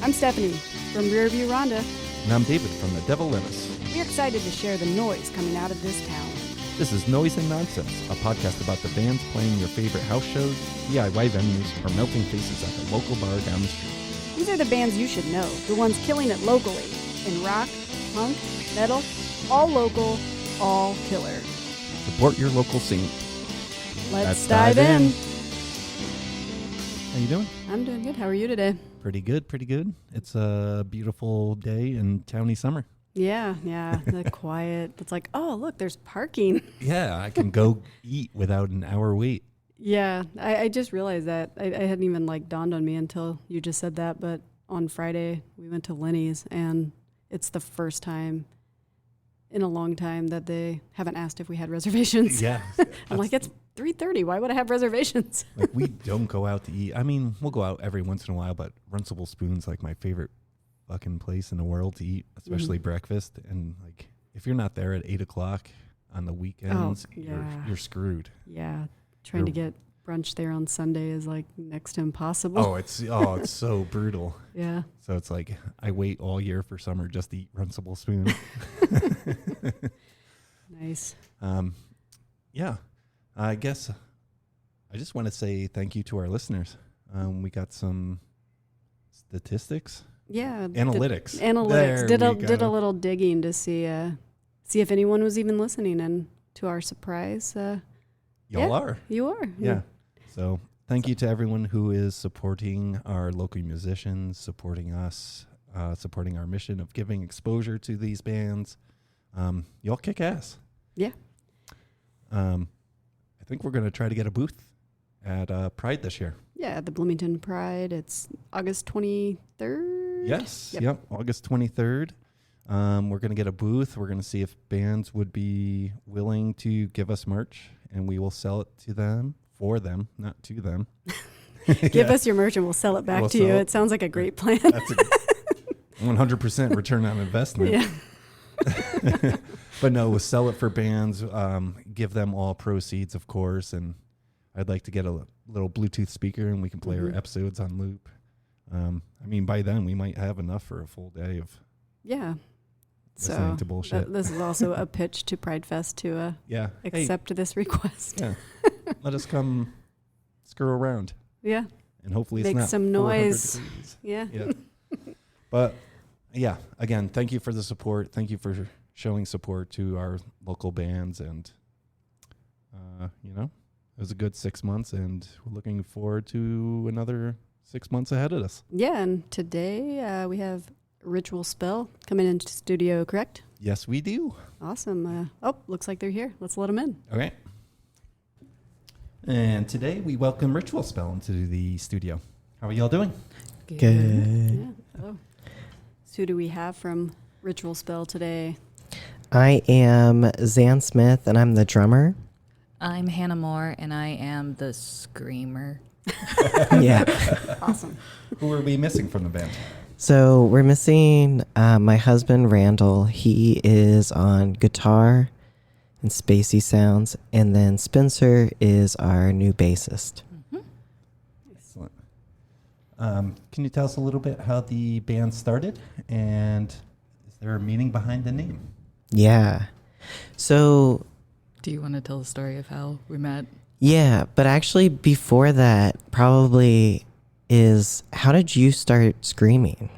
I'm Stephanie from Rearview Rhonda. And I'm David from the Devil Lettuce. We're excited to share the noise coming out of this town. This is Noise and Nonsense, a podcast about the bands playing your favorite house shows, DIY venues, or melting faces at the local bar down the street. These are the bands you should know, the ones killing it locally. In rock, punk, metal, all local, all killer. Support your local scene. Let's dive in. How you doing? I'm doing good. How are you today? Pretty good, pretty good. It's a beautiful day in towny summer. Yeah, the quiet. It's like, oh, look, there's parking. Yeah, I can go eat without an hour wait. Yeah, I just realized that. I hadn't even dawned on me until you just said that, but on Friday we went to Lenny's and it's the first time in a long time that they haven't asked if we had reservations. Yeah. I'm like, it's 3:30. Why would I have reservations? Like, we don't go out to eat. I mean, we'll go out every once in a while, but Runcible Spoon's like my favorite fucking place in the world to eat, especially breakfast. And like, if you're not there at 8 o'clock on the weekends, you're screwed. Yeah. Trying to get brunch there on Sunday is like next to impossible. Oh, it's so brutal. Yeah. So it's like I wait all year for summer just to eat Runcible Spoon. Nice. Yeah. I guess I just want to say thank you to our listeners. We got some statistics. Yeah. Analytics. Analytics. Did a little digging to see if anyone was even listening, and to our surprise, Y'all are. You are. Yeah. So thank you to everyone who is supporting our local musicians, supporting us, supporting our mission of giving exposure to these bands. Y'all kick ass. Yeah. I think we're going to try to get a booth at Pride this year. Yeah, at the Bloomington Pride. It's August 23rd. Yes. Yep. August 23rd. We're going to get a booth. We're going to see if bands would be willing to give us merch, and we will sell it to them, for them, not to them. Give us your merch and we'll sell it back to you. It sounds like a great plan. That's a 100% return on investment. Yeah. But no, we'll sell it for bands, give them all proceeds, of course. And I'd like to get a little Bluetooth speaker and we can play our episodes on loop. I mean, by then we might have enough for a full day of listening to bullshit. This is also a pitch to Pride Fest to accept this request. Yeah. Let us come screw around. Yeah. And hopefully make it's not some noise. Yeah. But yeah, again, thank you for the support. Thank you for showing support to our local bands. And, it was a good 6 months, and we're looking forward to another 6 months ahead of us. Yeah, and today we have Ritual Spell coming into studio, correct? Yes, we do. Awesome. Looks like they're here. Let's let them in. Okay. And today we welcome Ritual Spell into the studio. How are y'all doing? Good. Good. Yeah. So who do we have from Ritual Spell today? I am Zan Smith, and I'm the drummer. I'm Hannah Moore, and I am the screamer. Yeah. Awesome. Who are we missing from the band? So we're missing my husband, Randall. He is on guitar and spacey sounds. And then Spencer is our new bassist. Mm-hmm. Excellent. Can you tell us a little bit how the band started? And is there a meaning behind the name? Yeah. So... Do you want to tell the story of how we met? Yeah, but actually before that probably is, how did you start screaming?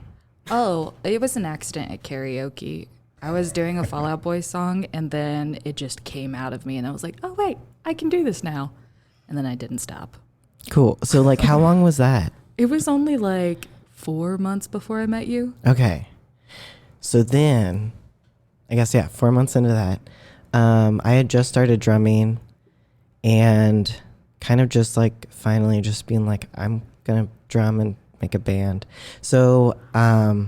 Oh, it was an accident at karaoke. I was doing a Fall Out Boy song, and then it just came out of me, and I was like, oh, wait, I can do this now. And then I didn't stop. Cool. So how long was that? It was only 4 months before I met you. Okay. So then, I guess, 4 months into that, I had just started drumming and kind of just finally just being I'm going to drum and make a band. So I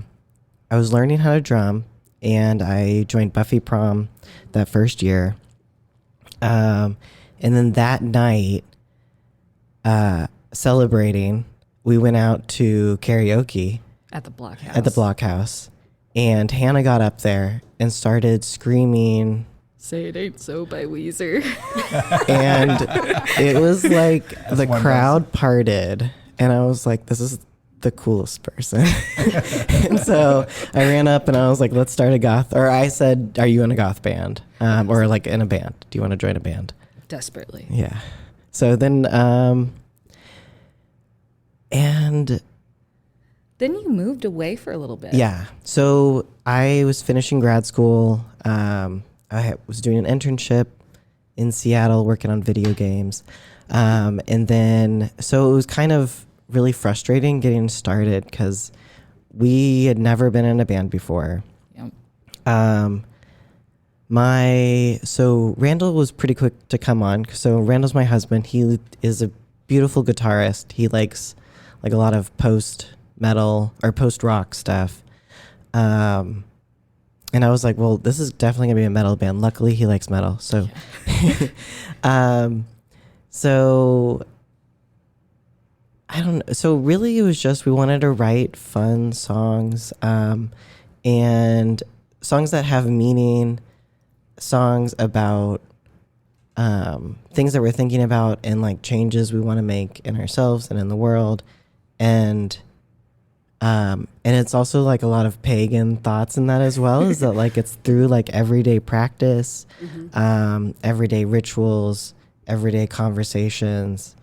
was learning how to drum, and I joined Buffy Prom that first year. And then that night, celebrating, we went out to karaoke. At the Blockhouse. At the Blockhouse. And Hannah got up there and started screaming, "Say It Ain't So" by Weezer. And it was like the crowd parted. And I was like, this is the coolest person. And so I ran up and I was like, let's start a goth, or I said, are you in a goth band? Or like in a band? Do you want to join a band? Desperately. Yeah. So then, and Then you moved away for a little bit. yeah, so I was finishing grad school. I was doing an internship in Seattle working on video games. And then, so it was kind of really frustrating getting started because we had never been in a band before. Yep. So Randall was pretty quick to come on. So Randall's my husband. He is a beautiful guitarist. He likes like a lot of post metal or post rock stuff. And I was like, well, this is definitely gonna be a metal band. Luckily he likes metal. So, so I don't know. So really it was just, we wanted to write fun songs, and songs that have meaning, songs about things that we're thinking about and like changes we want to make in ourselves and in the world. And it's also like a lot of pagan thoughts in that as well, is that like it's through like everyday practice, everyday rituals, everyday conversations,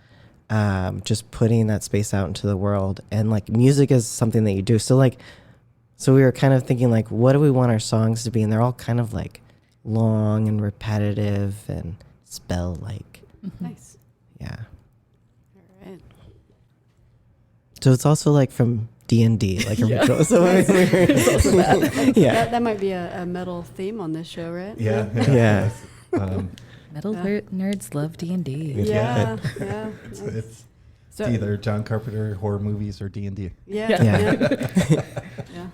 just putting that space out into the world. And like music is something that you do. So we were kind of thinking like, what do we want our songs to be? And they're all kind of like long and repetitive and spell like. Nice. Yeah. All right. So it's also like from D&D, like a ritual. So yeah. That might be a metal theme on this show, right? Yeah. Metal nerds love D&D. Yeah. It's So, either John Carpenter horror movies or D&D. yeah. Yeah. Yeah.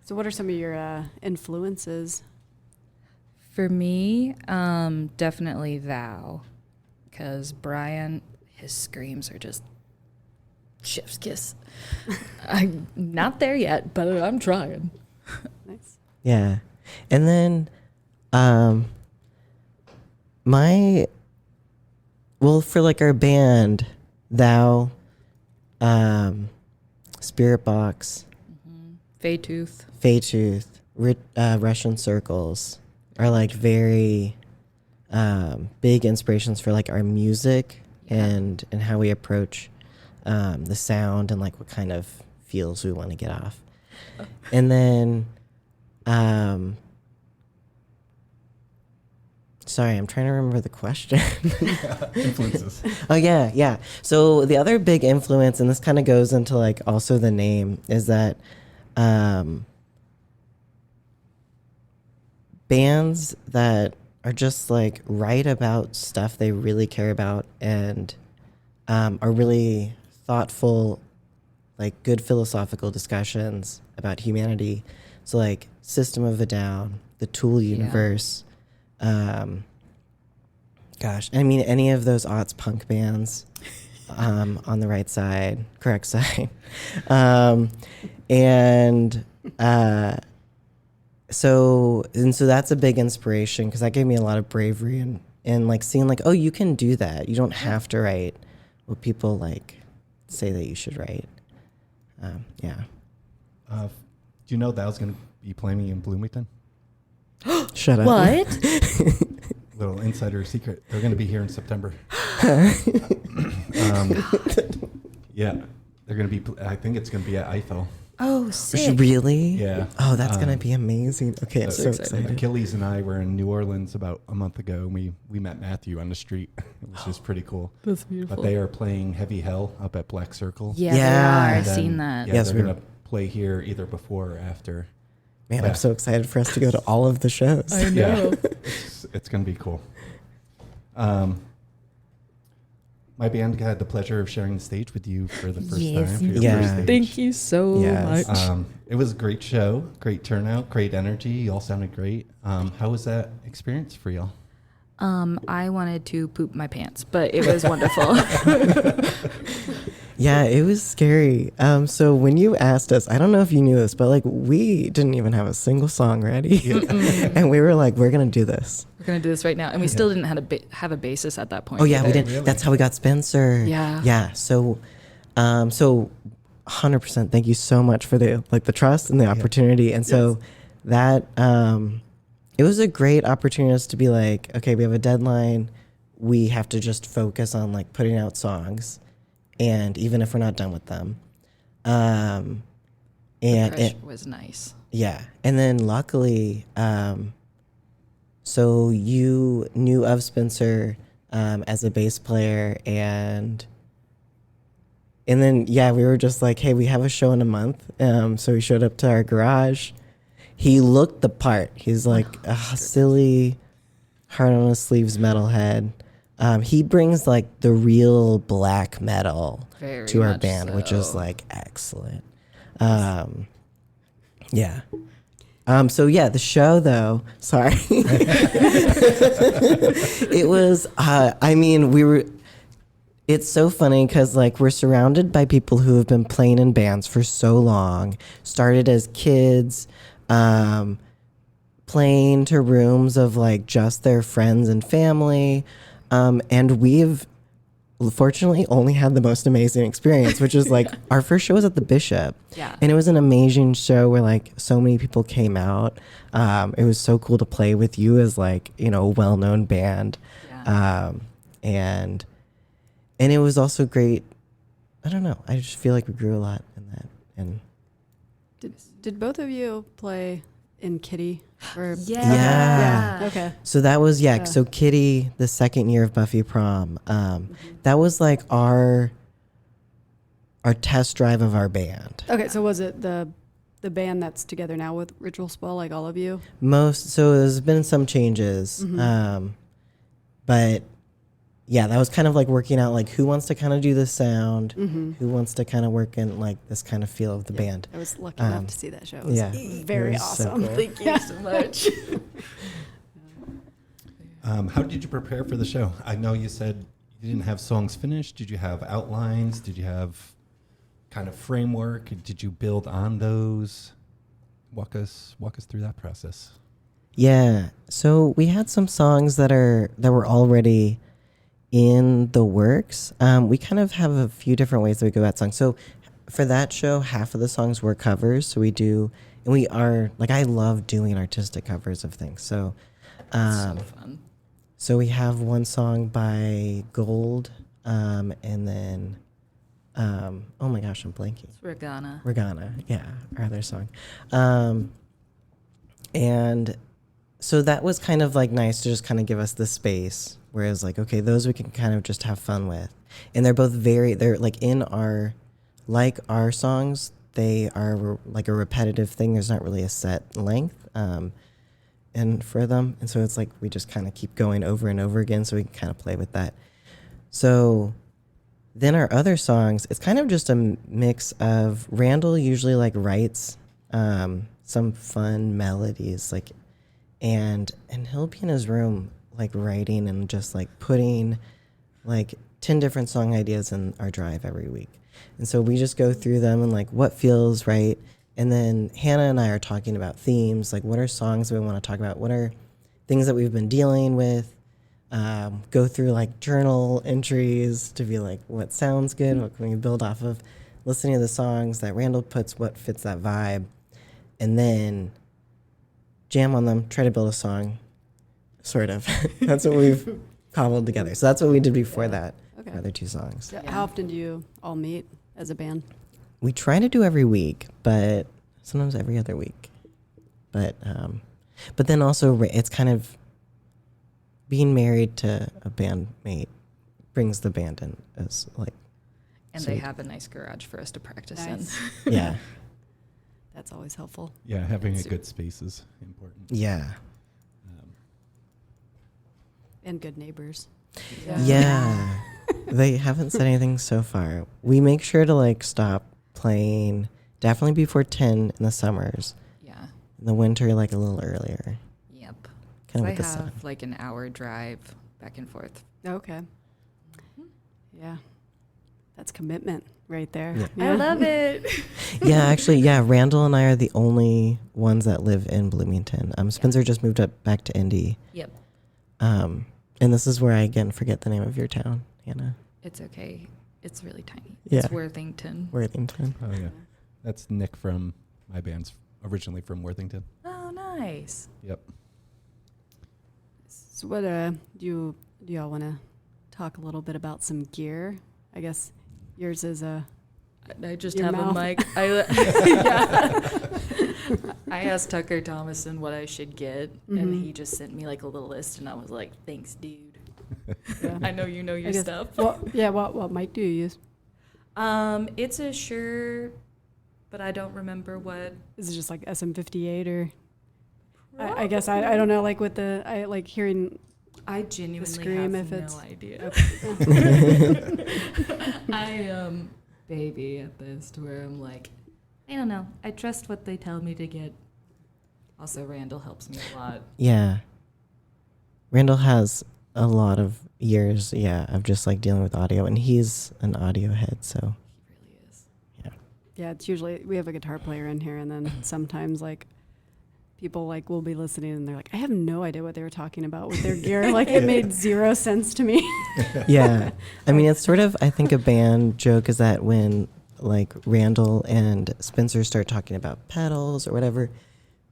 So what are some of your influences? For me, definitely Thou, because Brian, his screams are just chef's kiss. I'm not there yet, but I'm trying. Nice. Yeah. And then for like our band, Thou, Spirit Box, Feytooth. Feytooth, Russian Circles are like very big inspirations for like our music and how we approach the sound and like what kind of feels we want to get off. And then sorry, I'm trying to remember the question. Influences. Oh yeah. So the other big influence, and this kind of goes into like also the name, is that bands that are just like write about stuff they really care about and are really thoughtful, like good philosophical discussions about humanity. So like System of a Down, the Tool universe, gosh, I mean any of those aughts punk bands on the right side, correct side. So that's a big inspiration because that gave me a lot of bravery and like seeing like, oh, you can do that. You don't have to write what people like say that you should write. Yeah. Do you know that was going to be playing in Bloomington? Shut up. What? Little insider secret. They're going to be here in September. Yeah. They're going to be, I think it's going to be at Eiffel. Oh, sick. Really? Yeah. Oh, that's gonna be amazing. Okay, I'm so excited. Achilles and I were in New Orleans about a month ago, and we met Matthew on the street. It was just pretty cool. That's beautiful. But they are playing Heavy Hell up at Black Circle. Yeah, Yeah. they are. And I've then, seen that. Yeah, Yes, they're we going to play here either before or after. Man, Yeah. I'm so excited for us to go to all of the shows. I know. It's going to be cool. My band had the pleasure of sharing the stage with you for the first time. For your Yeah. first stage. Thank you so Yes. much. It was a great show, great turnout, great energy. You all sounded great. How was that experience for y'all? I wanted to poop my pants, but it was wonderful. Yeah, it was scary. So when you asked us, I don't know if you knew this, but like we didn't even have a single song ready, and we were like, we're gonna do this. We're going to do this right now. And we still didn't have a bassist at that point. Oh yeah, we either. did. That's how we got Spencer. Yeah. Yeah. So 100%. Thank you so much for the trust and the opportunity. And so that it was a great opportunity just to be like, okay, we have a deadline. We have to just focus on like putting out songs, and even if we're not done with them. And It was nice. yeah, and then luckily, so you knew of Spencer as a bass player, and then yeah, we were just like, hey, we have a show in a month. So he showed up to our garage. He looked the part. He's like a silly, heart on his sleeves metalhead. He brings like the real black metal Very to our much band, which is so. like excellent. Yeah. So yeah, the show though, sorry. It was, it's so funny because like we're surrounded by people who have been playing in bands for so long, started as kids, playing to rooms of like just their friends and family. And we've fortunately only had the most amazing experience, which is like our first show was at the Bishop. Yeah. And it was an amazing show where like so many people came out. It was so cool to play with you as like, a well-known band. Yeah. And it was also great. I don't know. I just feel like we grew a lot in that. And Did both of you play in Kitty? Or Yeah. Okay. so that was, Yeah. so Kitty, the second year of Buffy Prom, that was like our test drive of our band. Okay. So was it the band that's together now with Ritual Spell, like all of you? So there's been some changes. But yeah, that was kind of like working out like who wants to kind of do the sound, who wants to kind of work in like this kind of feel of the band. I was lucky enough to see that show. It was yeah. very It was so awesome. cool. Thank you so much. How did you prepare for the show? I know you said you didn't have songs finished. Did you have outlines? Did you have kind of framework? Did you build on those? Walk us through that process. Yeah. So we had some songs that were already in the works. We kind of have a few different ways that we go about songs. So for that show, half of the songs were covers. So we do, and we are like, I love doing artistic covers of things. So, So fun. so we have one song by Gold, and then, oh my gosh, I'm blanking. Regana. Yeah, our other song. And so that was kind of like nice to just kind of give us the space. Whereas like, okay, those we can kind of just have fun with. And they're both they're like our songs, they are like a repetitive thing. There's not really a set length and for them. And so it's like we just kind of keep going over and over again so we can kind of play with that. So then our other songs, it's kind of just a mix of Randall usually like writes some fun melodies like and he'll be in his room like writing and just like putting like 10 different song ideas in our drive every week. And so we just go through them and like what feels right. And then Hannah and I are talking about themes, like what are songs we want to talk about? What are things that we've been dealing with? Go through like journal entries to be like, what sounds good? What can we build off of? Listening to the songs that Randall puts, what fits that vibe. And then jam on them, try to build a song. Sort of. That's what we've cobbled together. So that's what we did before that. Okay. The other two songs. So how often do you all meet as a band? We try to do every week, but sometimes every other week. But then also it's kind of being married to a bandmate brings the band in as like. And sweet. they have a nice garage for us to practice Nice. in. Yeah. That's always helpful. Yeah, having a Super. good space is important. Yeah. And good neighbors. Yeah. They haven't said anything so far. We make sure to like stop playing definitely before 10 in the summers. Yeah. In the winter, like a little earlier. Yep. Kind of I with the have sun. like an hour drive back and forth. Okay. Yeah. That's commitment right there. Yeah. I love it. Yeah, actually, yeah. Randall and I are the only ones that live in Bloomington. Spencer just moved up back to Indy. Yep. And this is where I again forget the name of your town, Hannah. It's okay. It's really tiny. Yeah. It's Worthington. Worthington. Oh yeah, that's Nick from my band's originally from Worthington. Oh, nice. Yep. So what do y'all want to talk a little bit about some gear? I guess yours is a I just Your have mouth. a mic. Yeah. I asked Tucker Thomason what I should get, and Mhm. he just sent me like a little list, and I was like, "Thanks, dude. yeah. I know you know your I guess- stuff." What mic do you use? It's a Shure, but I don't remember what. Is it just like SM58 or? I guess I don't know. Like with the I like hearing. I genuinely Scream have if no it's- idea. I am baby at this, to where I'm like, I don't know. I trust what they tell me to get. Also, Randall helps me a lot. Yeah. Randall has a lot of years, of just like dealing with audio, and he's an audio head, so He really is. Yeah, it's usually we have a guitar player in here, and then sometimes like people like will be listening, and they're like, I have no idea what they were talking about with their gear. Like it made zero sense to me. yeah. I mean, it's sort of, I think, a band joke is that when like Randall and Spencer start talking about pedals or whatever,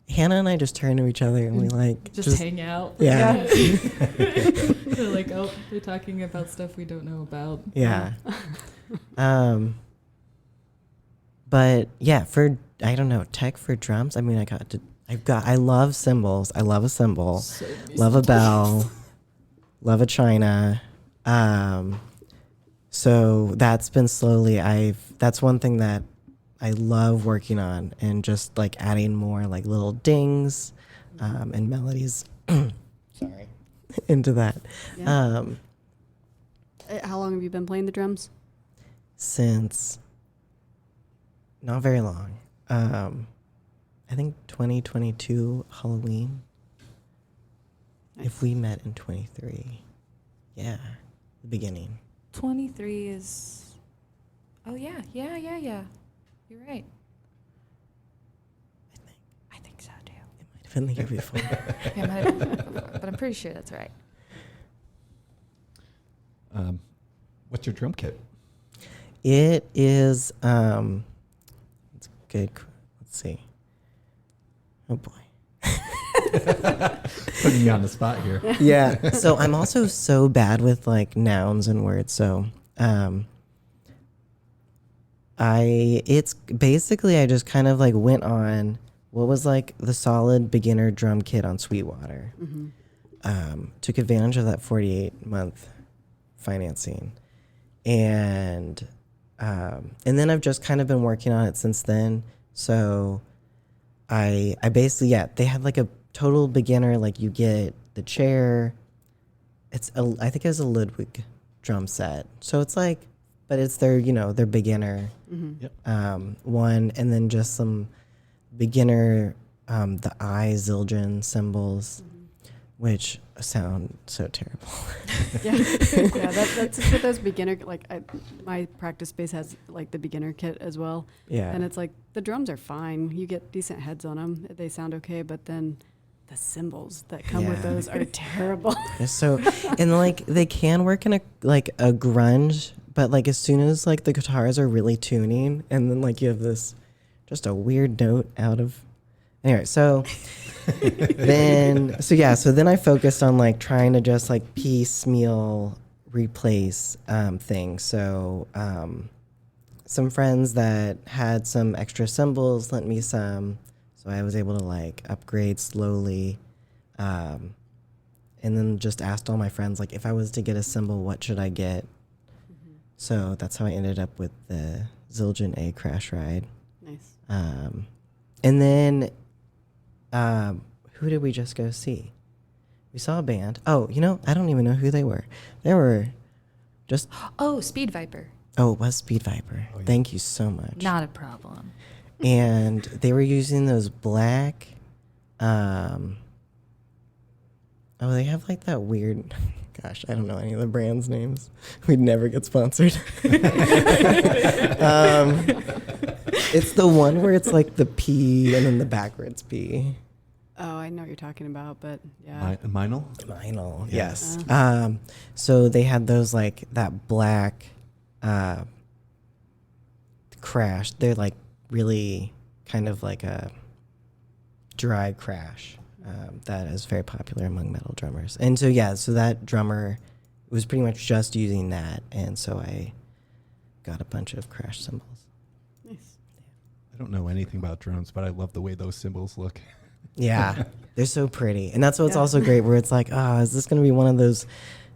Hannah and I just turn to each other and we like Just hang out. Yeah. They're like, oh, they're talking about stuff we don't know about. Yeah. But yeah, for I don't know, tech for drums. I mean, I love cymbals. I love a cymbal. So Love a bell. Love a china. So that's been slowly that's one thing that I love working on, and just like adding more like little dings and melodies sorry into that. Yeah. How long have you been playing the drums? Since not very long. I think 2022 Halloween. If we met in 23. Yeah, the beginning. 23 is. Oh, yeah. You're right. I think so, too. It might have been the year before. Yeah, it might have been before, but I'm pretty sure that's right. What's your drum kit? It is it's good. Let's see. Oh boy. Putting me on the spot here. Yeah. So I'm also so bad with like nouns and words. So it's basically I just kind of like went on what was like the solid beginner drum kit on Sweetwater. Took advantage of that 48-month financing, and then I've just kind of been working on it since then. So I basically, they had like a total beginner, like you get the chair. I think it was a Ludwig drum set. So it's like, but it's their beginner one, and then just some beginner, the Zildjian cymbals, which sound so terrible. That's with those beginner, like my practice space has like the beginner kit as well. Yeah. And it's like the drums are fine. You get decent heads on them. They sound okay, but then the cymbals that come with Yeah. those are terrible. So, and like they can work in a grunge, but like as soon as like the guitars are really tuning, and then like you have this just a weird note out of anyway. So then I focused on like trying to just like piecemeal replace things. So some friends that had some extra cymbals lent me some, so I was able to like upgrade slowly. And then just asked all my friends, like, if I was to get a cymbal, what should I get? So that's how I ended up with the Zildjian A Crash Ride. Nice. And then, who did we just go see? We saw a band. Oh, I don't even know who they were. They were just, Oh, Speed Viper. it was Speed Viper. Oh, yeah. Thank you so much. Not a problem. And they were using those black, they have like that weird, gosh, I don't know any of the brands' names. We'd never get sponsored. It's the one where it's like the P and then the backwards P. Oh, I know what you're talking about, but yeah. Meinl? Vinyl, Yeah. yes. So they had those like that black, crash. They're like really kind of like a dry crash that is very popular among metal drummers. And so so that drummer was pretty much just using that, and so I got a bunch of crash cymbals. Nice. I don't know anything about drums, but I love the way those cymbals look. Yeah, they're so pretty, and that's what's Yeah. also great. Where it's like, oh, is this going to be one of those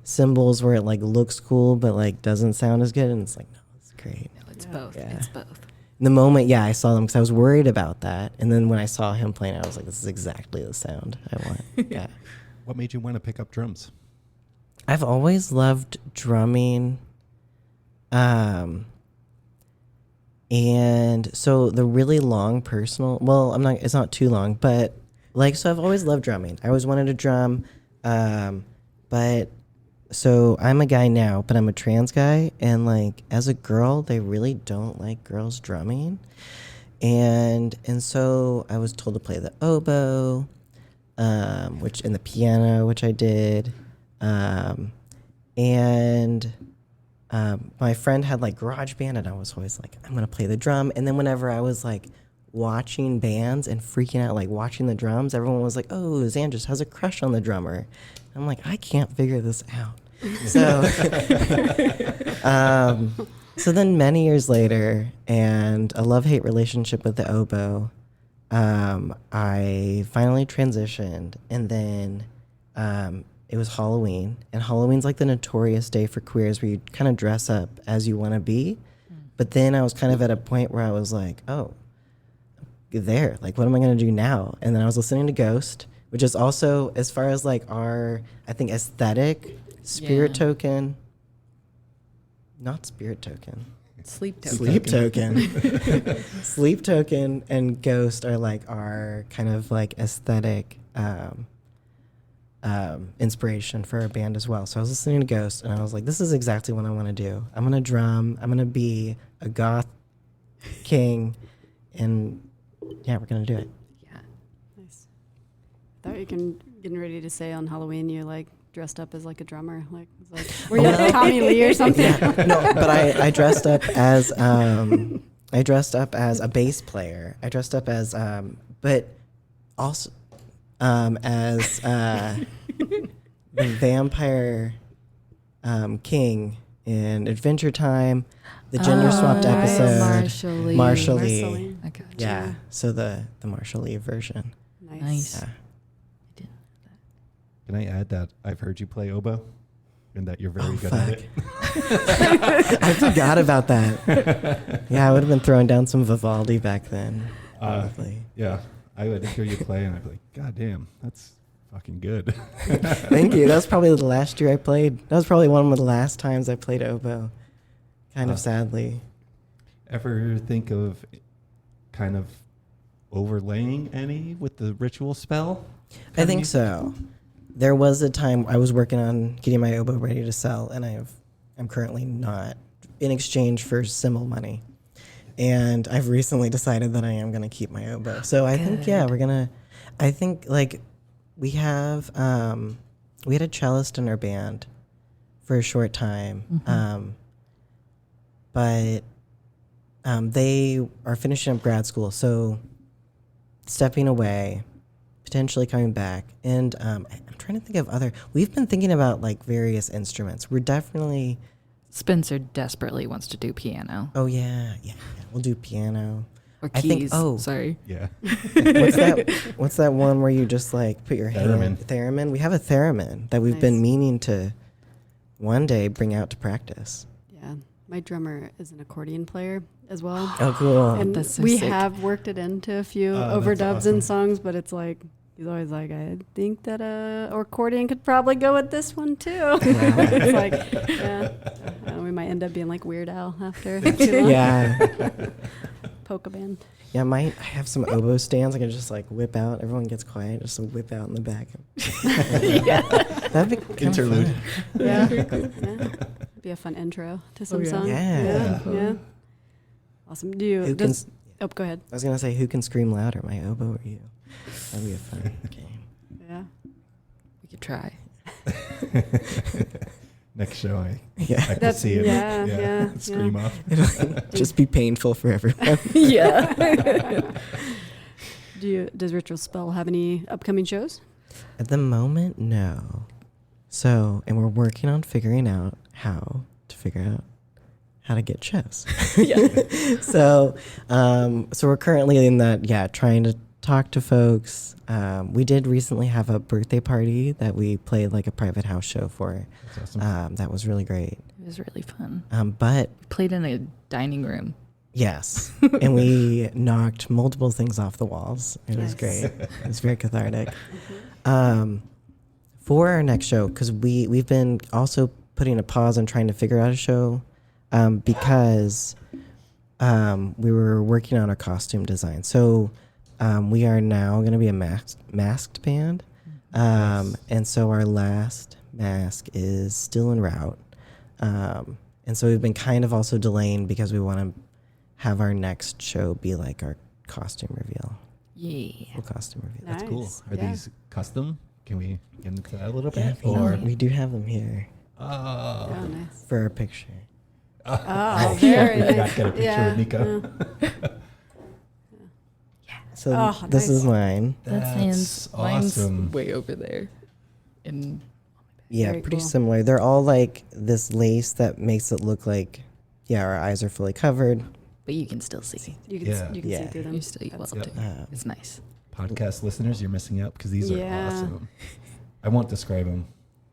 cymbals where it like looks cool but like doesn't sound as good? And it's like, no, it's great. No, it's Yeah. both. Yeah. It's both. The moment, I saw them because I was worried about that, and then when I saw him playing, I was like, this is exactly the sound I want. Yeah, What made you want to pick up drums? I've always loved drumming, and so the really long personal. Well, it's not too long, but like, so I've always loved drumming. I always wanted to drum, but. So I'm a guy now, but I'm a trans guy, and like as a girl, they really don't like girls drumming, and so I was told to play the oboe, and the piano, which I did, and my friend had like GarageBand, and I was always like, I'm gonna play the drum, and then whenever I was like watching bands and freaking out, like watching the drums, everyone was like, oh, Zan just has a crush on the drummer. I'm like, I can't figure this out. So, so then many years later, and a love-hate relationship with the oboe, I finally transitioned, and then it was Halloween, and Halloween's like the notorious day for queers where you kind of dress up as you want to be. But then I was kind of at a point where I was like, oh, there, like, what am I going to do now? And then I was listening to Ghost, which is also, as far as like our, I think, aesthetic, Spirit Yeah. Token, not Spirit Token, Sleep token. Sleep Token. Sleep Token and Ghost are like our kind of like aesthetic inspiration for our band as well. So I was listening to Ghost, and I was like, this is exactly what I want to do. I'm going to drum. I'm going to be a goth king, and yeah, we're going to do it. Yeah. Nice. I thought you getting ready to say on Halloween you like dressed up as like a drummer. Like, it's like were you like Tommy Lee or something? Yeah, no, but I dressed up as a bass player. I dressed up as but also as the vampire king in Adventure Time, the gender swapped Oh, episode. Marshall Lee. Marshall Lee. Marceline. I gotcha. Yeah, so the Marshall Lee version. Nice. Nice. Yeah. Can I add that I've heard you play oboe and that you're very good fuck. at it? I forgot about that. Yeah, I would have been throwing down some Vivaldi back then. Probably. Yeah, I would hear you play and I'd be like, God damn, that's fucking good. Thank you. That was probably the last year I played. That was probably one of the last times I played oboe. Kind of sadly. Ever think of kind of overlaying any with the ritual spell? I think so. There was a time I was working on getting my oboe ready to sell, and I'm currently not, in exchange for cymbal money. And I've recently decided that I am going to keep my oboe. So I think, I think like we had a cellist in our band for a short time. But they are finishing up grad school, so stepping away, potentially coming back. And I'm trying to think of we've been thinking about like various instruments. We're definitely, Spencer desperately wants to do piano yeah, we'll do piano. or I keys. think- Sorry. Yeah. What's that one where you just like put your hand? Theremin. Theremin. We have a theremin that we've Nice. been meaning to one day bring out to practice. Yeah. My drummer is an accordion player as well. Oh, cool. And That's so we sick. have worked it into a few Oh, that's overdubs awesome. and songs, but it's like he's always like, I think that accordion could probably go with this one too. It's like, yeah, we might end up being like Weird Al after too long. Yeah. Polka band. Yeah, I have some oboe stands I can just like whip out. Everyone gets quiet, just whip out in the back. That'd be kinda Interlude. fun. Yeah. Yeah. Be a fun intro to some yeah. song. Yeah. Yeah. Awesome. Do you? Who can, Oh, go ahead. I was gonna say, who can scream louder, my oboe or you? That'd be a fun game. Yeah. We could try. Next show, I Yeah. have to see it. yeah. Scream off. It'll just be painful for everyone. Yeah. Does Ritual Spell have any upcoming shows? At the moment, no. So, and we're working on figuring out how to get shows. So we're currently in that, trying to talk to folks. We did recently have a birthday party that we played like a private house show for. That's awesome. That was really great. It was really fun. But We played in a dining room. yes, and we knocked multiple things off the walls. It was Nice. great. It was very cathartic. For our next show, because we've been also putting a pause on trying to figure out a show, because we were working on our costume design. So we are now going to be a masked band, and so our last mask is still en route, and so we've been kind of also delaying because we want to have our next show be like our costume reveal. Yeah. Full costume reveal. That's cool. Nice. Are Yeah. these custom? Can we get into that a little Yeah, bit? Or we do have them here Oh, nice. for our picture. Oh, very I nice. got a picture of Nico. So Oh, this is nice. mine. Mine's awesome. way over there. And Yeah, Very pretty cool. similar. They're all like this lace that makes it look like, our eyes are fully covered. but you can still see. You can Yeah. you can Yeah. see through them. You still well That's- too. Uh, It's nice. Podcast listeners, you're missing out because these are Yeah. awesome. I won't describe them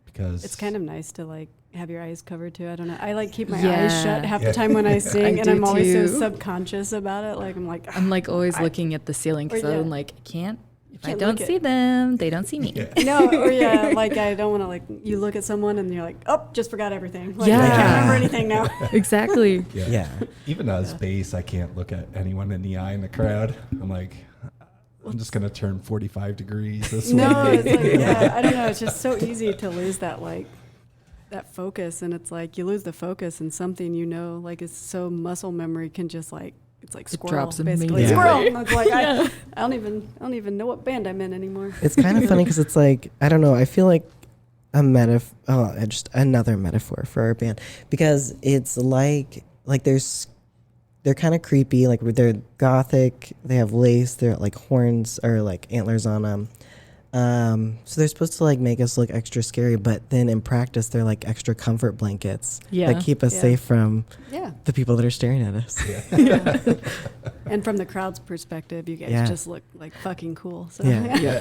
because It's kind of nice to like have your eyes covered too. I don't know. I like keep my Yeah. eyes shut half Yeah. the time when I sing, I and do I'm always so too. subconscious about it. Like I'm like, I'm like always I- looking at the ceiling because Or, yeah. I'm like, I can't. If I Can't don't look at- see them, they don't see me. Yeah. no, or yeah, like I don't want to like you look at someone and you're like, oh, just forgot everything. Like, I Yeah. can't remember anything now. Exactly. yeah. Even as bass, I can't look at anyone in the eye in the crowd. I'm like, I'm just gonna turn 45 degrees this No, way. it's like yeah, I don't know. It's just so easy to lose that like that focus, and it's like you lose the focus, and something like it's so muscle memory can just like it's like It squirrel drops basically. immediately. Squirrel. And it's like I don't even know what band I'm in anymore. It's kind of funny because it's like, I don't know, I feel like just another metaphor for our band, because it's like they're kind of creepy, like they're gothic, they have lace, they're like horns or like antlers on them. So they're supposed to like make us look extra scary, but then in practice they're like extra comfort blankets Yeah. that keep us Yeah. safe from Yeah. the people that are staring at us. And from the crowd's perspective, you guys Yeah. just look like fucking cool. So Yeah.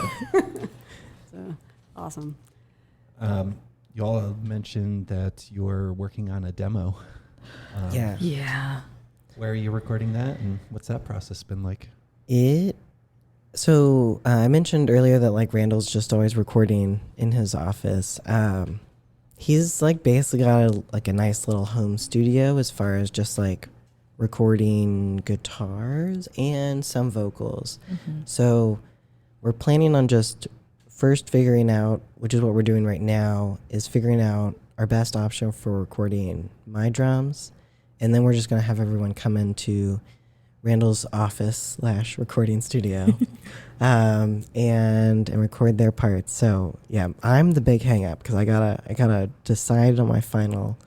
so awesome. Y'all have mentioned that you're working on a demo. Yeah. Yeah. Where are you recording that, and what's that process been like? So I mentioned earlier that like Randall's just always recording in his office. He's like basically got a nice little home studio as far as just like recording guitars and some vocals. So we're planning on just first figuring out, which is what we're doing right now, is figuring out our best option for recording my drums. And then we're just going to have everyone come into Randall's office / recording studio and record their parts. So yeah, I'm the big hang up because I gotta decide on my final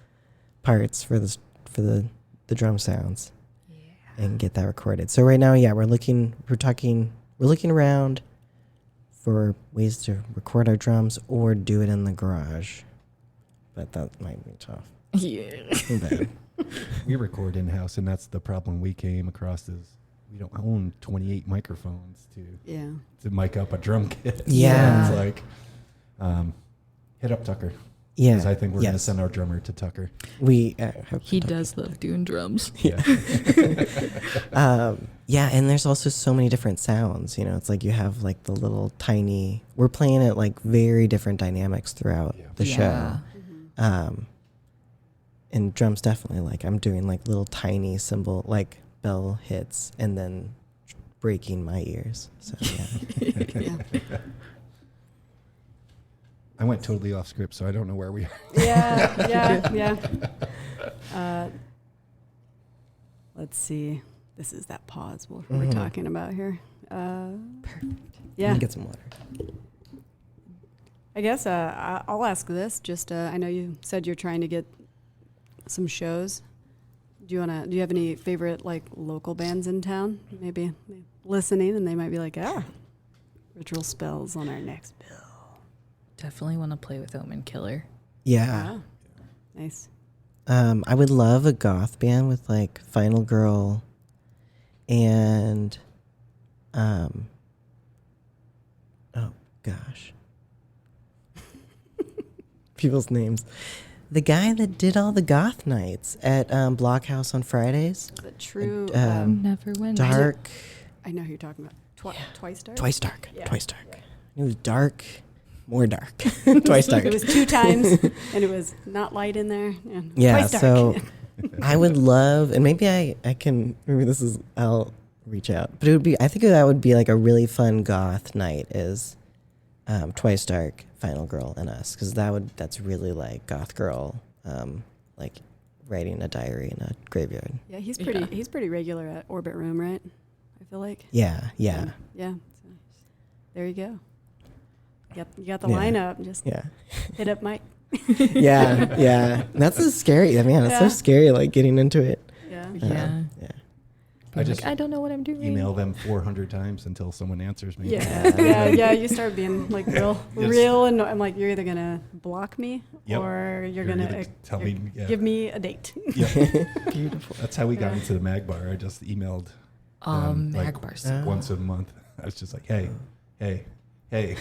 parts for the drum sounds and get that recorded. So right now, yeah, we're looking around for ways to record our drums or do it in the garage, but that might be tough. Yeah. Too bad. We record in house, and that's the problem we came across is we don't own 28 microphones Yeah. to mic up a drum kit. Yeah. So it's like, hit up Tucker. Yeah, Because I think we're going to yes. send our drummer to Tucker. We hope He to- does love doing drums. Yeah. Yeah, and there's also so many different sounds. It's like you have like the little tiny. We're playing it like very different dynamics throughout Yeah. the Yeah. show. And drums definitely like I'm doing like little tiny cymbal like bell hits and then breaking my ears. So yeah. Yeah. I went totally off script, so I don't know where we are. Yeah. Let's see. This is that pause we're Mhm. talking about here. Perfect. Let Yeah. me get some water. I guess I'll ask this. Just I know you said you're trying to get some shows. Do you have any favorite like local bands in town? Maybe listening, and they might be like, Ritual Spells on our next bill. Definitely want to play with Omen Killer. Yeah. Wow. Nice. I would love a goth band with like Final Girl and oh gosh. People's names. The guy that did all the goth nights at Blockhouse on Fridays. The true. Never went. Dark. I know who you're talking about. Twice Dark. Twice dark. Yeah. Twice dark. It was dark. More dark. Twice dark. It was 2 times, and it was not light in there. And Yeah, twice dark. so I would love, and maybe I can, maybe I'll reach out. But it would be, I think that would be like a really fun goth night is Twice Dark, Final Girl, and us. Because that's really like goth girl, like writing a diary in a graveyard. Yeah, he's pretty regular at Orbit Room, right? I feel like. Yeah. Yeah. So, there you go. Yep, you got the Yeah. lineup. Just Yeah. hit up Mike. Yeah. That's so scary. I mean, it's so Yeah. scary, like getting into it. Yeah. Yeah. Yeah. I just I don't know what I'm doing. email them 400 times until someone answers me. Yeah. You start being like Yes. real, and I'm like, you're either gonna block me Yep. or you're You're gonna gonna tell you're- me, yeah. give me a date. Beautiful. That's how we got Yeah. into the Mag Bar. I just emailed Mag like, Bar. once a month. I was just like, hey, Okay.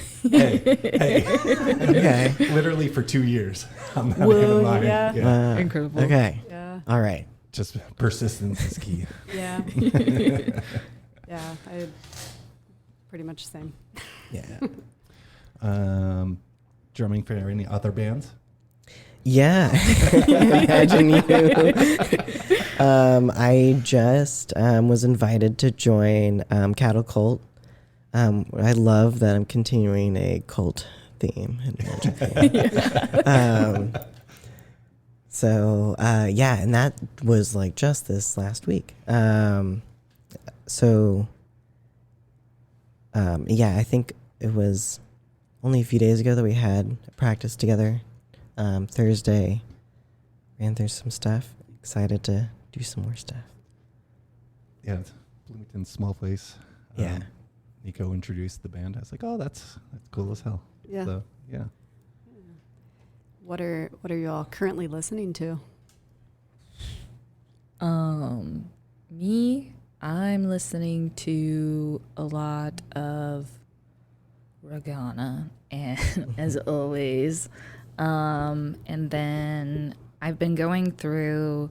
literally for 2 years. I'm not Whoa, lying. yeah. Incredible. Okay. Yeah. All right. Just persistence is key. Yeah. Yeah. I pretty much the same. Yeah. Drumming for any other bands? Yeah. Imagine you. I just was invited to join Cattle Cult. I love that I'm continuing a cult theme in Magic Band. Yeah, and that was like just this last week. Yeah, I think it was only a few days ago that we had a practice together. Thursday, ran through some stuff. Excited to do some more stuff. Yeah, it's Bloomington's small place. Yeah. Nico introduced the band. I was like, oh, that's cool as hell. Yeah. So, yeah. What are you all currently listening to? Me, I'm listening to a lot of Ragana, and as always, and then I've been going through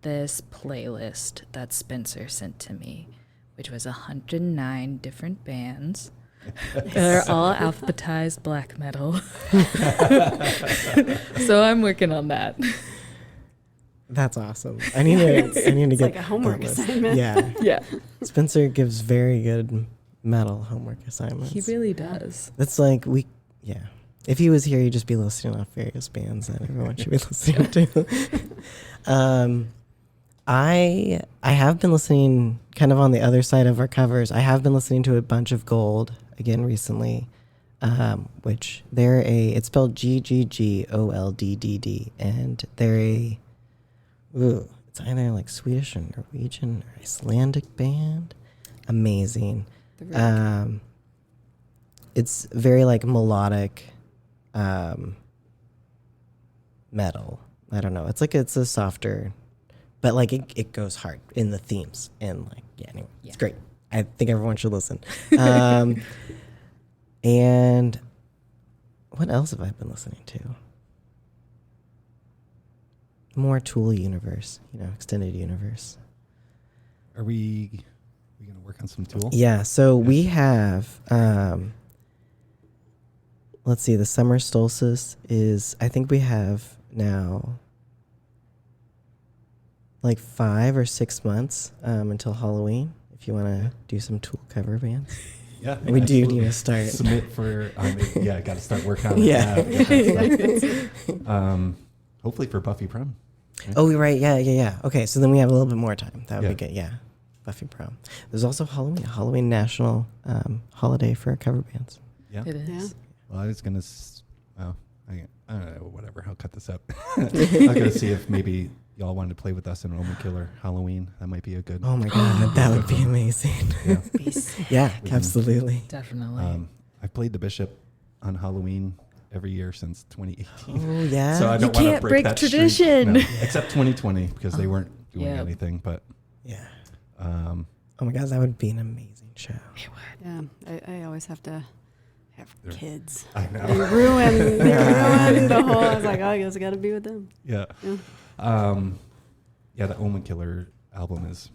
this playlist that Spencer sent to me, which was 109 different bands. They're all alphabetized black metal. So I'm working on that. That's awesome. I need to It's get like a homework that list. assignment. Yeah. Yeah, Spencer gives very good metal homework assignments. he really does. That's like yeah. If he was here, he'd just be listing off various bands that everyone should be listening to. I have been listening kind of on the other side of our covers. I have been listening to a bunch of Gold again recently, which it's spelled GGGOLDDD, and they're it's either like Swedish or Norwegian or Icelandic band. Amazing. It's very like melodic metal. I don't know. It's a softer, but like it goes hard in the themes and like anyway, it's great. I think everyone should listen. And what else have I been listening to? More Tool universe, extended universe. Are we going to work on some Tool? Yeah, so we have let's see, the summer solstice is, I think we have now like 5 or 6 months until Halloween, if you want to do some Tool cover bands. Yeah. We do absolutely. need to start. Submit for, I got to start working on it. Yeah. Hopefully for Buffy Prom. Oh, right, yeah. Okay, so then we have a little bit more time. That would Yeah. be good, yeah. Buffy Prom. There's also Halloween national holiday for cover bands. Yeah. It is. Yeah. Well, I was going to Oh, I don't know. Whatever. I'll cut this up. I'm gonna see if maybe y'all wanted to play with us in Omen Killer Halloween. That might be a good. Oh my god, that would be amazing. Yeah. Yeah, We can- absolutely. Definitely. I've played the Bishop on Halloween every year since 2018. Oh yeah. So I don't You want to can't break break that tradition. Streak. No, except 2020 because they weren't doing Yeah. anything. But Yeah. um, Oh my god, that would be an amazing show. Yeah, I always have to have They're- kids. I They know. ruin the whole. I was like, oh, I guess I got to be with them. Yeah. Yeah. Yeah, the Omen Killer album is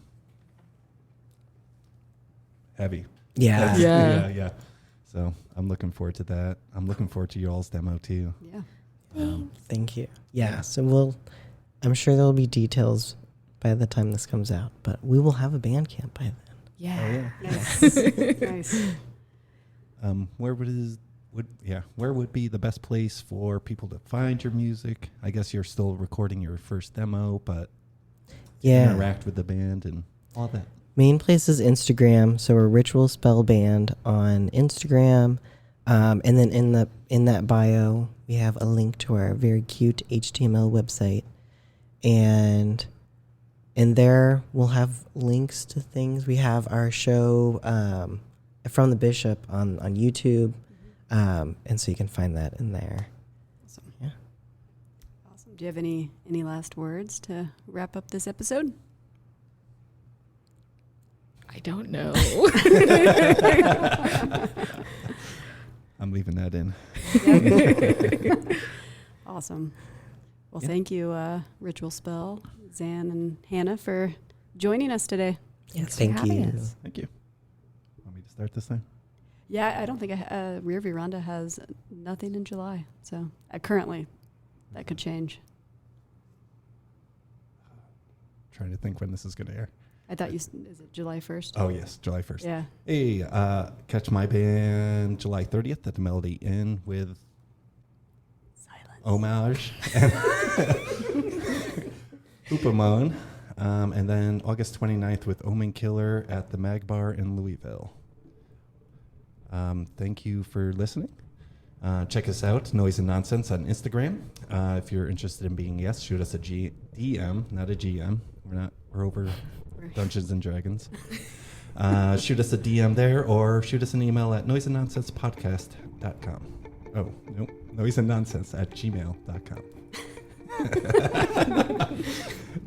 heavy. Yeah. Yeah. Yeah. So I'm looking forward to that. I'm looking forward to y'all's demo too. Yeah. Thank you. Yeah. So I'm sure there'll be details by the time this comes out, but we will have a band camp by then. yeah. Nice. Nice. Where would be the best place for people to find your music? I guess you're still recording your first demo, but Yeah. interact with the band and all that. Main place is Instagram, so we're Ritual Spell Band on Instagram, and then in that bio we have a link to our very cute HTML website, and in there we'll have links to things. We have our show from the Bishop on YouTube, and so you can find that in there. Awesome. Yeah. Awesome. Do you have any last words to wrap up this episode? I don't know. I'm leaving that in. Awesome. Well, Yeah. thank you, Ritual Spell, Zan and Hannah, for joining us today. Thanks for Thank having you. us. Thank you. Want me to start this thing? Yeah, I don't think Rear Veranda has nothing in July. So currently, that could change. Trying to think when this is going to air. I thought is it July 1st? Oh, yes, July 1st. Yeah. Hey, catch my band July 30th at the Melody Inn with Silence. Homage and Upamon. And then August 29th with Omen Killer at the Mag Bar in Louisville. Thank you for listening. Check us out, Noise and Nonsense on Instagram. If you're interested in being a guest, shoot us a DM, not a GM. We're over Dungeons and Dragons. Shoot us a DM there or shoot us an email at noiseandnonsenspodcast.com. Oh, nope. Noiseandnonsense at gmail.com.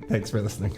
Thanks for listening.